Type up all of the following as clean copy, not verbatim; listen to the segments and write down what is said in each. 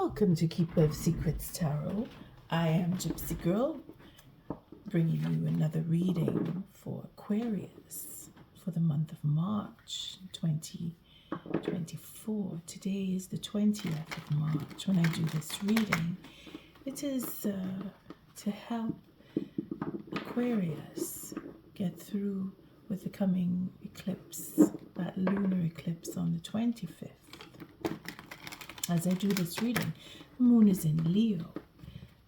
Welcome to Keeper of Secrets Tarot. I am Gypsy Girl, bringing you another reading for Aquarius for the month of March 2024. Today is the 20th of March. When I do this reading, it is to help Aquarius get through with the coming eclipse, that lunar eclipse on the 25th. As I do this reading, the moon is in Leo.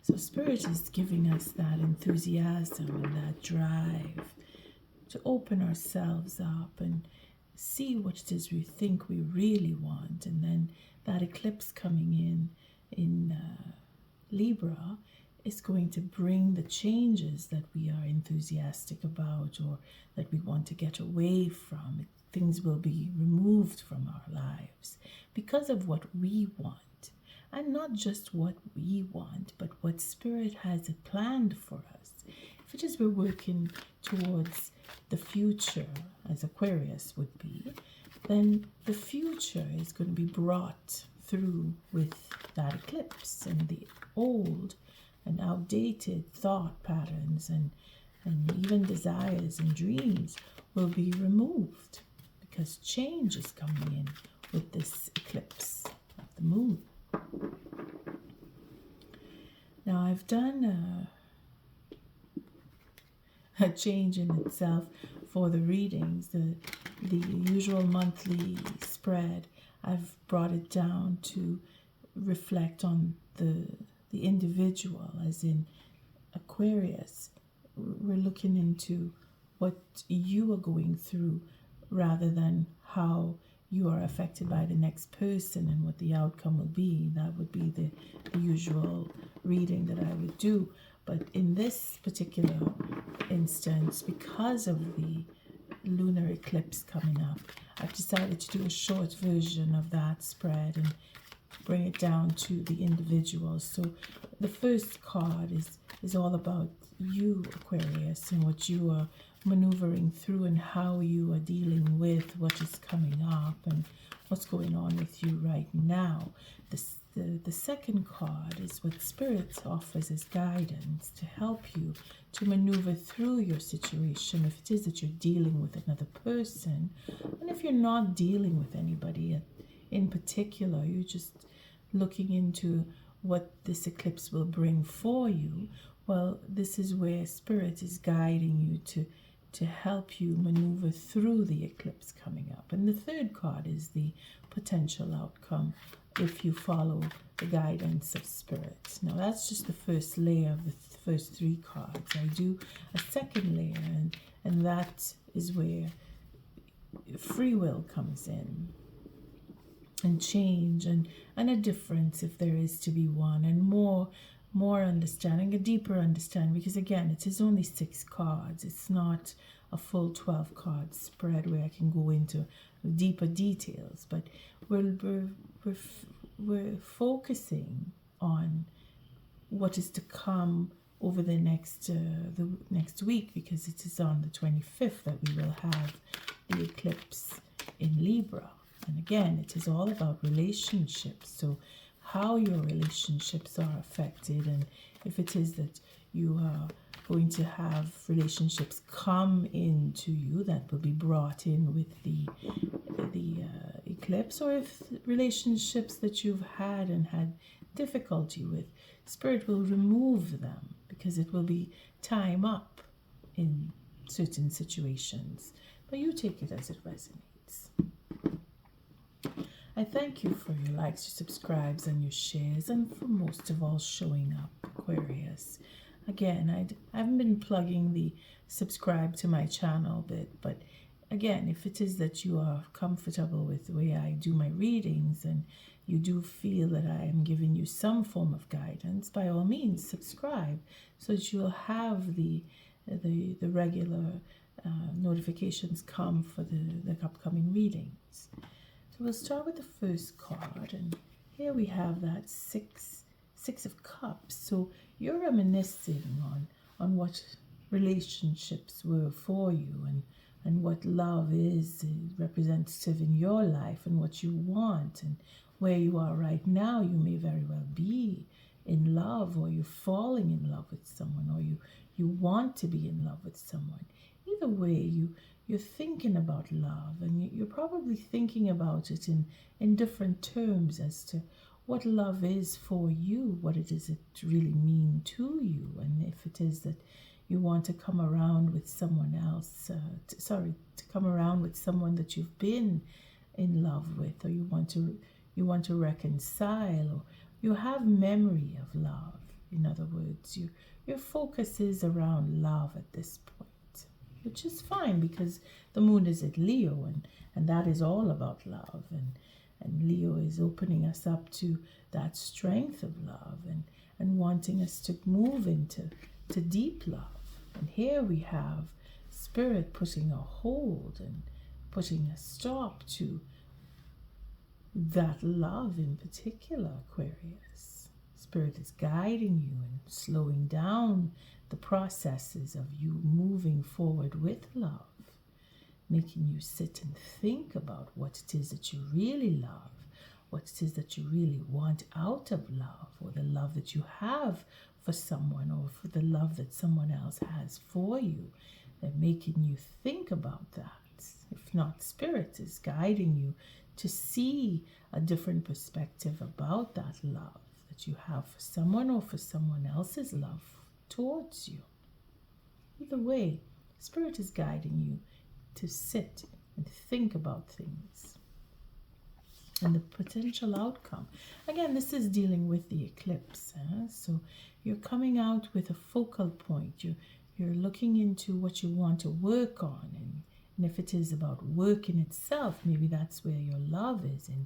So Spirit is giving us that enthusiasm and that drive to open ourselves up and see what it is we think we really want. And then that eclipse coming in Libra is going to bring the changes that we are enthusiastic about or that we want to get away from. Things will be removed from our lives because of what we want. And not just what we want, but what Spirit has planned for us. If it is we're working towards the future, as Aquarius would be, then the future is going to be brought through with that eclipse, and the old and outdated thought patterns and even desires and dreams will be removed, because change is coming in with this eclipse of the moon. Now I've done a change in itself for the readings. The usual monthly spread, I've brought it down to reflect on the individual, as in Aquarius. We're looking into what you are going through rather than how you are affected by the next person and what the outcome will be. That would be the usual reading that I would do. But in this particular instance, because of the lunar eclipse coming up, I've decided to do a short version of that spread and bring it down to the individual. So the first card is all about you, Aquarius, and what you are maneuvering through and how you are dealing with what is coming up and what's going on with you right now. The second card is what Spirit offers as guidance to help you to maneuver through your situation, if it is that you're dealing with another person, and if you're not dealing with anybody in particular, you're just looking into what this eclipse will bring for you. Well, this is where Spirit is guiding you to help you maneuver through the eclipse coming up. And the third card is the potential outcome if you follow the guidance of Spirit. Now that's just the first layer of the first three cards. I do a second layer, and that is where free will comes in, and change and a difference if there is to be one, and more understanding, a deeper understanding, because again, it is only 6 cards. It's not a full 12 card spread where I can go into deeper details, but we're focusing on what is to come over the next week, because it is on the 25th that we will have the eclipse in Libra. And again, it is all about relationships. So how your relationships are affected, and if it is that you are going to have relationships come into you that will be brought in with the eclipse, or if relationships that you've had and had difficulty with, Spirit will remove them because it will be time up in certain situations. But you take it as it resonates. I thank you for your likes, your subscribes, and your shares, and for most of all showing up, Aquarius. Again, I haven't been plugging the subscribe to my channel bit, but again, if it is that you are comfortable with the way I do my readings and you do feel that I am giving you some form of guidance, by all means subscribe so that you'll have the regular notifications come for the upcoming readings. So we'll start with the first card, and here we have that six of cups. So you're reminiscing on what relationships were for you, and what love is representative in your life, and what you want, and where you are right now. You may very well love, or you're falling in love with someone, or you want to be in love with someone. Either way, you're thinking about love, and you're probably thinking about it in different terms as to what love is for you, what it is it really mean to you, and if it is that you want to come around with someone else, to come around with someone that you've been in love with, or you want to reconcile, or you have memory of love. In other words, your focus is around love at this point, which is fine because the moon is at Leo, and that is all about love, and Leo is opening us up to that strength of love, and wanting us to move into deep love. And here we have Spirit putting a hold and putting a stop to that love in particular, Aquarius. Spirit is guiding you and slowing down the processes of you moving forward with love, making you sit and think about what it is that you really love, what it is that you really want out of love, or the love that you have for someone, or for the love that someone else has for you. They're making you think about that. If not, Spirit is guiding you to see a different perspective about that love that you have for someone, or for someone else's love towards you. Either way, Spirit is guiding you to sit and think about things and the potential outcome. Again, this is dealing with the eclipse. So you're coming out with a focal point. You're looking into what you want to work on, and if it is about work in itself, maybe that's where your love is in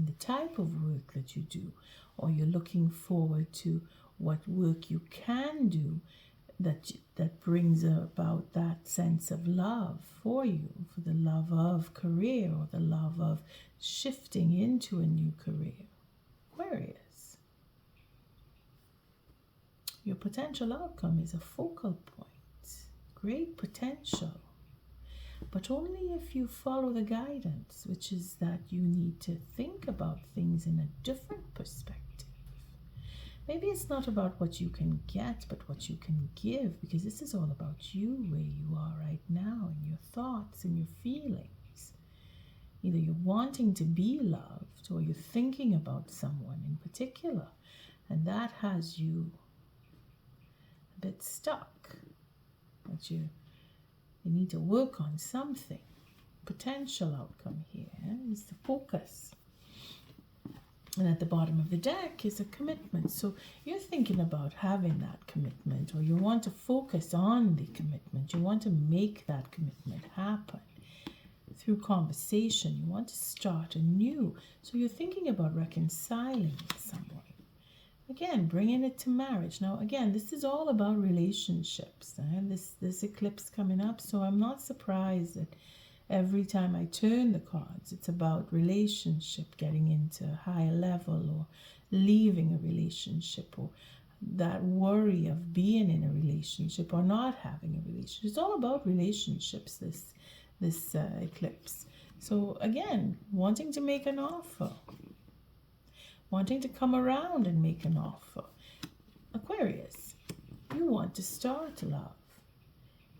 the type of work that you do, or you're looking forward to what work you can do that brings about that sense of love for you, for the love of career, or the love of shifting into a new career. Aquarius, your potential outcome is a focal point, great potential, but only if you follow the guidance, which is that you need to think about things in a different perspective. Maybe it's not about what you can get, but what you can give, because this is all about you, where you are right now, and your thoughts and your feelings. Either you're wanting to be loved, or you're thinking about someone in particular, and that has you a bit stuck. That you need to work on something. Potential outcome here is the focus. And at the bottom of the deck is a commitment. So you're thinking about having that commitment, or you want to focus on the commitment. You want to make that commitment happen through conversation. You want to start anew. So you're thinking about reconciling with someone. Again, bringing it to marriage. Now, again, this is all about relationships. This eclipse coming up. So I'm not surprised that every time I turn the cards, it's about relationship, getting into a higher level, or leaving a relationship, or that worry of being in a relationship or not having a relationship. It's all about relationships, this eclipse. So again, wanting to make an offer, wanting to come around and make an offer. Aquarius, you want to start love.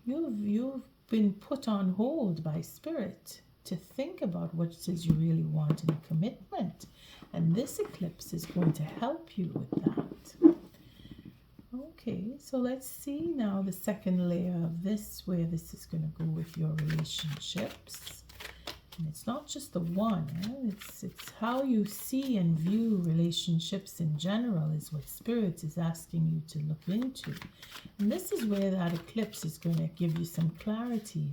You've been put on hold by Spirit to think about what it is you really want in a commitment, and this eclipse is going to help you with that. Okay, so let's see now the second layer of this, where this is going to go with your relationships. And it's not just the one, it's how you see and view relationships in general is what Spirit is asking you to look into. And this is where that eclipse is going to give you some clarity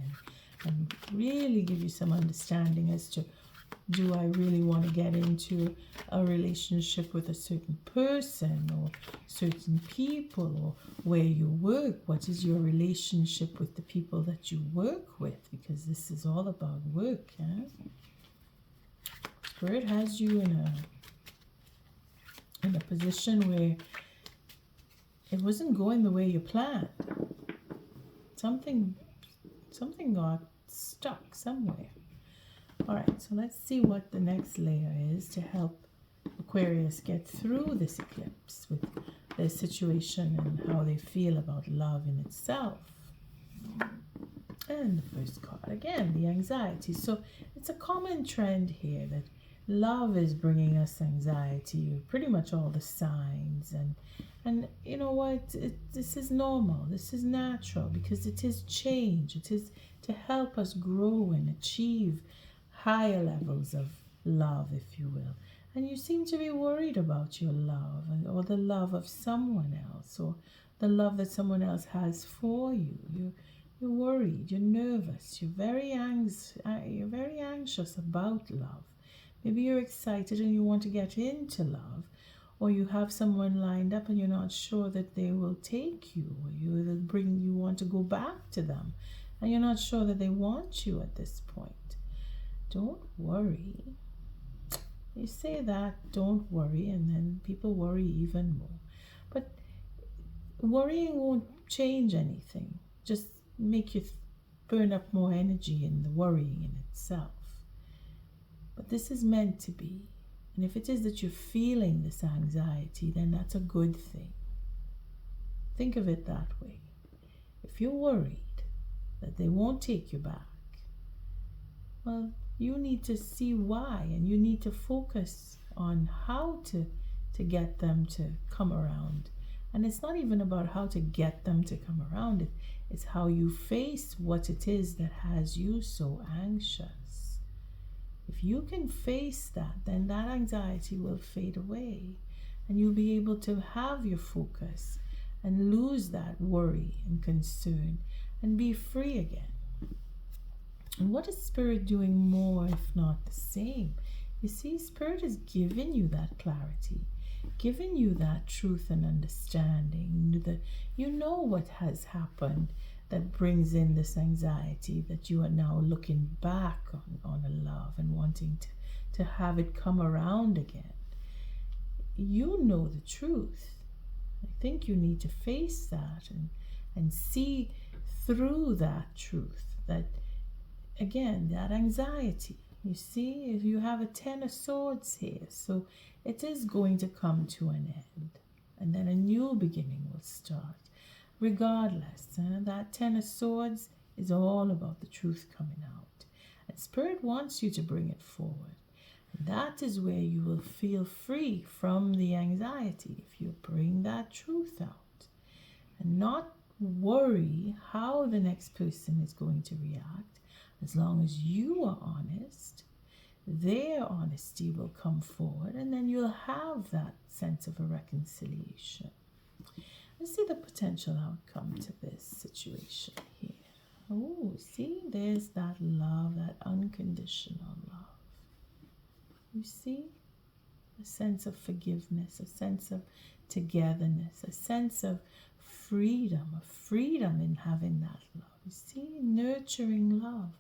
and really give you some understanding as to, do I really want to get into a relationship with a certain person or certain people, or where you work? What is your relationship with the people that you work with? Because this is all about work. Spirit has you in a position where it wasn't going the way you planned. Something got stuck somewhere. All right, so let's see what the next layer is to help Aquarius get through this eclipse with their situation and how they feel about love in itself. And the first card, again, the anxiety. So it's a common trend here that love is bringing us anxiety, pretty much all the signs. And you know what? This is normal. This is natural because it is change. It is to help us grow and achieve higher levels of love, if you will. And you seem to be worried about your love or the love of someone else or the love that someone else has for you. You're worried, you're nervous, you're very anxious about love. Maybe you're excited and you want to get into love, or you have someone lined up and you're not sure that they will take you, or you want to go back to them and you're not sure that they want you at this point. Don't worry. You say that, don't worry, and then people worry even more. But worrying won't change anything. Just make you burn up more energy in the worrying in itself. But this is meant to be. And if it is that you're feeling this anxiety, then that's a good thing. Think of it that way. If you're worried that they won't take you back, well, you need to see why, and you need to focus on how to get them to come around. And it's not even about how to get them to come around. It's how you face what it is that has you so anxious. If you can face that, then that anxiety will fade away and you'll be able to have your focus and lose that worry and concern and be free again. And what is Spirit doing more, if not the same? You see, Spirit is giving you that clarity, giving you that truth and understanding. You know what has happened that brings in this anxiety, that you are now looking back on a love and wanting to have it come around again. You know the truth. I think you need to face that and see through that truth, that again, that anxiety. You see, if you have a 10 of swords here, so it is going to come to an end, and then a new beginning will start. Regardless, that 10 of swords is all about the truth coming out. And Spirit wants you to bring it forward. And that is where you will feel free from the anxiety, if you bring that truth out. And not worry how the next person is going to react. As long as you are honest, their honesty will come forward, and then you'll have that sense of a reconciliation. Let's see the potential outcome to this situation here. Oh, see, there's that love, that unconditional love. You see? A sense of forgiveness, a sense of togetherness, a sense of freedom in having that love. You see? Nurturing love.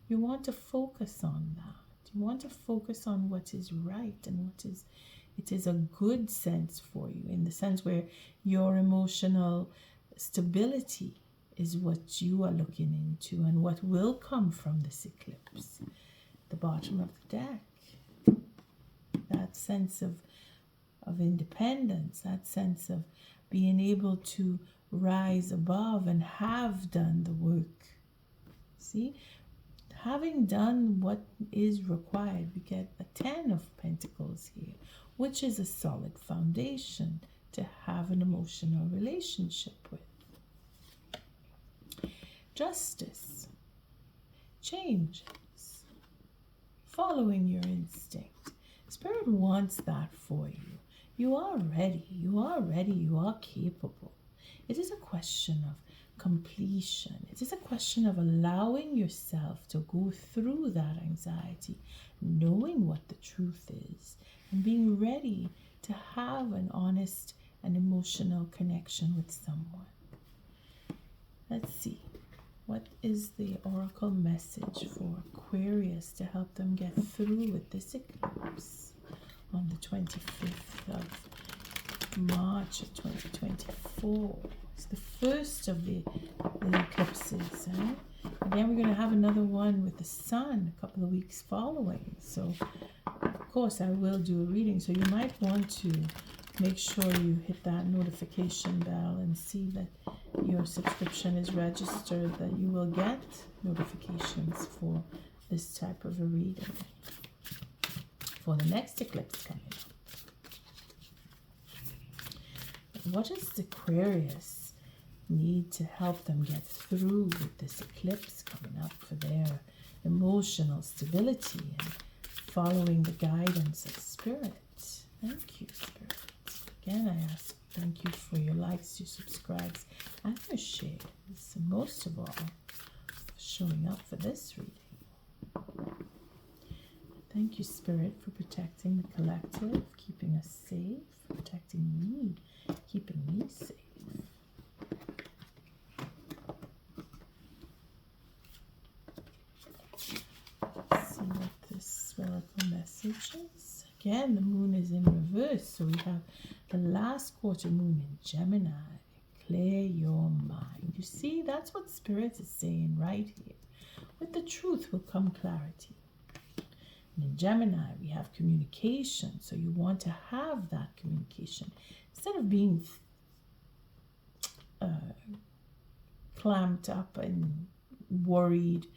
You want to focus on that. You want to focus on what is right and it is a good sense for you, in the sense where your emotional stability is what you are looking into and what will come from this eclipse. The bottom of the deck. That sense of independence, that sense of being able to rise above and have done the work. See? Having done what is required, we get a 10 of Pentacles here, which is a solid foundation to have an emotional relationship with. Justice, changes, following your instinct. Spirit wants that for you. You are ready, you are capable. It is a question of completion. It is a question of allowing yourself to go through that anxiety, knowing what the truth is, and being ready to have an honest and emotional connection with someone. Let's see. What is the oracle message for Aquarius to help them get through with this eclipse on the 25th of March of 2024? It's the first of the eclipses. Again, we're going to have another one with the sun a couple of weeks following. So, of course, I will do a reading. So you might want to make sure you hit that notification bell and see that your subscription is registered, that you will get notifications for this type of a reading for the next eclipse coming up. What does Aquarius need to help them get through with this eclipse coming up for their emotional stability and following the guidance of Spirit? Thank you, Spirit. Again, I ask, thank you for your likes, your subscribes, and your shares, and most of all, for showing up for this reading. Thank you, Spirit, for protecting the collective, keeping us safe, protecting me, keeping me safe. Let's see what this oracle message is. Again, the moon is in reverse, so we have the last quarter moon in Gemini. Clear your mind. You see, that's what Spirit is saying right here. With the truth will come clarity. And in Gemini, we have communication, so you want to have that communication. Instead of being clamped up and worried,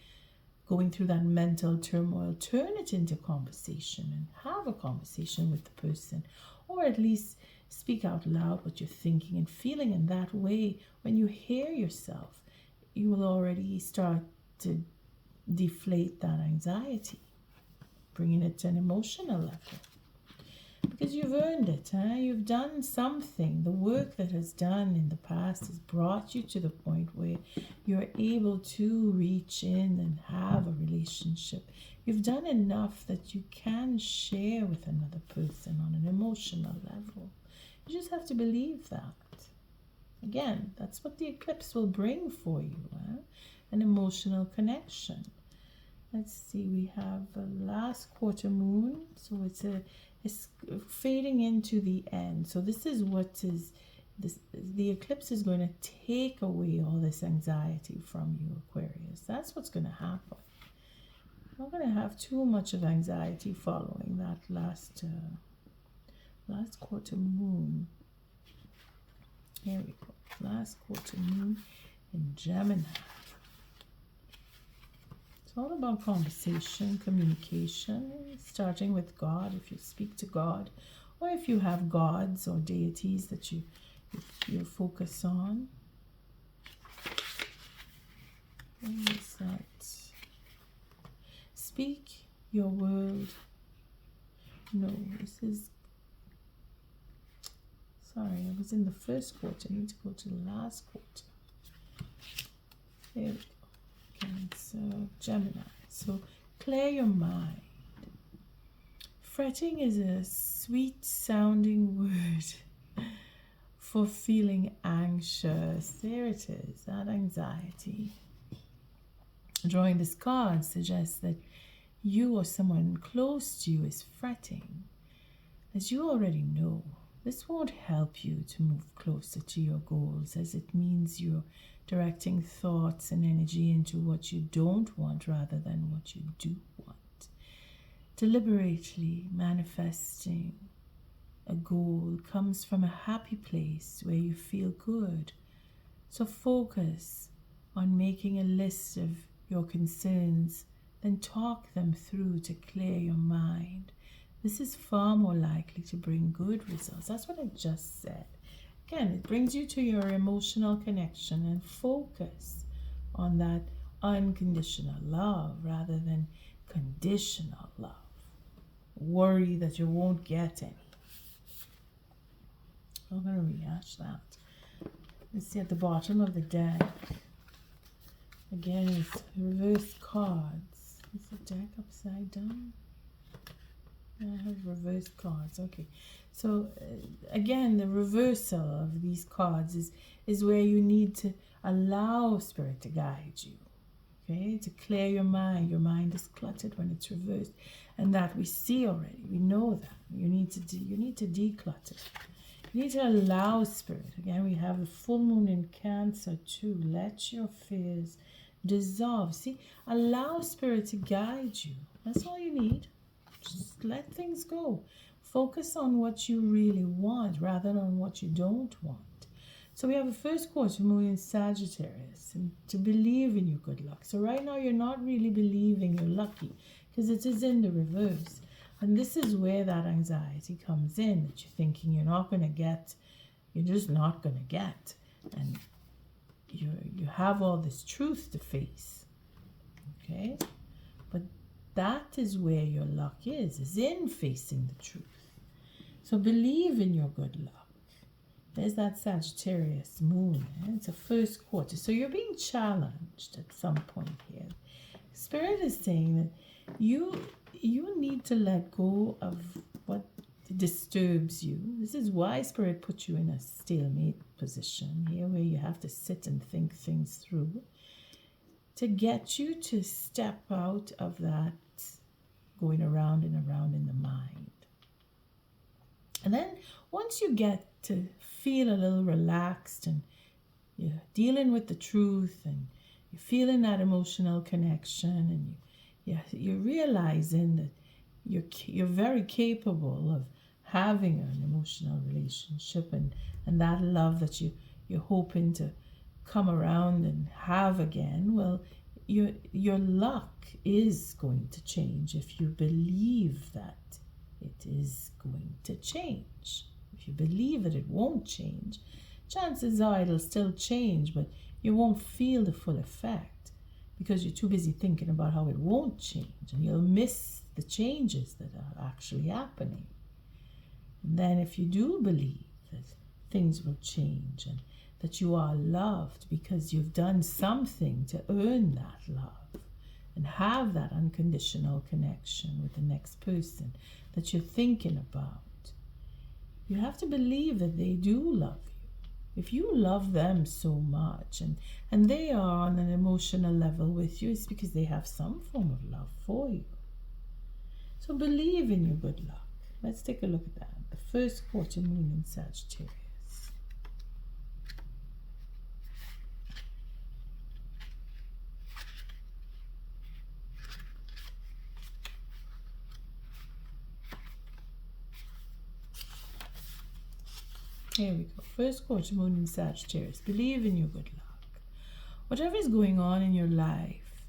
going through that mental turmoil, turn it into conversation and have a conversation with the person, or at least speak out loud what you're thinking and feeling. In that way, when you hear yourself, you will already start to deflate that anxiety, bringing it to an emotional level. Because you've earned it, huh? You've done something. The work that has done in the past has brought you to the point where you're able to reach in and have a relationship. You've done enough that you can share with another person on an emotional level. You just have to believe that. Again, that's what the eclipse will bring for you, huh? An emotional connection. Let's see, we have a last quarter moon, so it's fading into the end. So this is what is this. The eclipse is going to take away all this anxiety from you, Aquarius. That's what's going to happen. You're not going to have too much of anxiety following that last quarter moon. Here we go. Last quarter moon in Gemini. It's all about conversation, communication, starting with God if you speak to God, or if you have gods or deities that you focus on. What is that? Speak your word. No, this is... Sorry, I was in the first quarter. I need to go to the last quarter. There we go. Okay, so Gemini. So clear your mind. Fretting is a sweet sounding word for feeling anxious. There it is, that anxiety. Drawing this card suggests that you or someone close to you is fretting. As you already know, this won't help you to move closer to your goals, as it means you're directing thoughts and energy into what you don't want rather than what you do want. Deliberately manifesting a goal comes from a happy place where you feel good. So focus on making a list of your concerns, then talk them through to clear your mind. This is far more likely to bring good results. That's what I just said. Again, it brings you to your emotional connection and focus on that unconditional love rather than conditional love. Worry that you won't get any. I'm going to rehash that. Let's see at the bottom of the deck. Again, it's reverse cards. Is the deck upside down? I have reverse cards. Okay, so again, the reversal of these cards is where you need to allow Spirit to guide you. Okay, to clear your mind. Your mind is cluttered when it's reversed, and that we see already. We know that you need to declutter. You need to allow Spirit. Again, we have the full moon in Cancer too. Let your fears dissolve. See, allow Spirit to guide you. That's all you need. Just let things go. Focus on what you really want rather than what you don't want. So we have a first quarter moon in Sagittarius, and to believe in your good luck. So right now you're not really believing you're lucky because it is in the reverse. And this is where that anxiety comes in, that you're thinking you're not going to get, you're just not going to get. And you have all this truth to face. Okay? But that is where your luck is in facing the truth. So believe in your good luck. There's that Sagittarius moon. It's a first quarter. So you're being challenged at some point here. Spirit is saying that you need to let go of what disturbs you. This is why Spirit put you in a stalemate position here, where you have to sit and think things through to get you to step out of that going around and around in the mind. And then once you get to feel a little relaxed and you're dealing with the truth and you're feeling that emotional connection and you're realizing that you're very capable of having an emotional relationship and that love that you're hoping to come around and have again, well, your luck is going to change if you believe that it is going to change. If you believe that it won't change, chances are it'll still change, but you won't feel the full effect because you're too busy thinking about how it won't change, and you'll miss the changes that are actually happening. And then if you do believe that things will change and that you are loved because you've done something to earn that love and have that unconditional connection with the next person that you're thinking about, you have to believe that they do love you. If you love them so much and they are on an emotional level with you, it's because they have some form of love for you. So believe in your good luck. Let's take a look at that. The first quarter moon in Sagittarius. Here we go. First quarter moon in Sagittarius. Believe in your good luck. Whatever is going on in your life,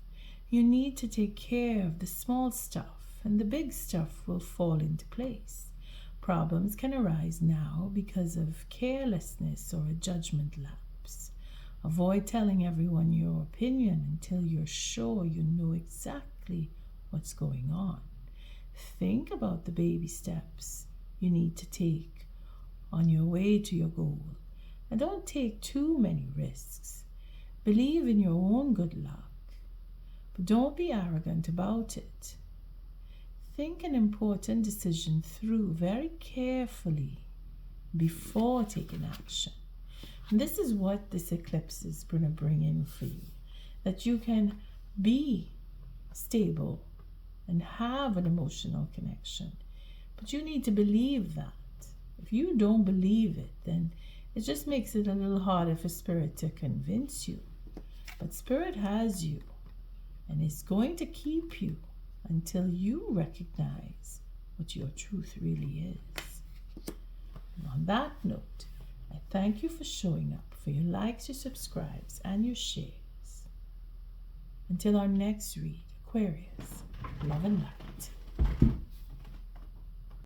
you need to take care of the small stuff, and the big stuff will fall into place. Problems can arise now because of carelessness or a judgment lapse. Avoid telling everyone your opinion until you're sure you know exactly what's going on. Think about the baby steps you need to take on your way to your goal, and don't take too many risks. Believe in your own good luck, but don't be arrogant about it. Think an important decision through very carefully before taking action. And this is what this eclipse is going to bring in for you, that you can be stable and have an emotional connection, but you need to believe that. If you don't believe it, then it just makes it a little harder for Spirit to convince you. But Spirit has you and is going to keep you until you recognize what your truth really is. And on that note, I thank you for showing up, for your likes, your subscribes, and your shares. Until our next read, Aquarius, love and light.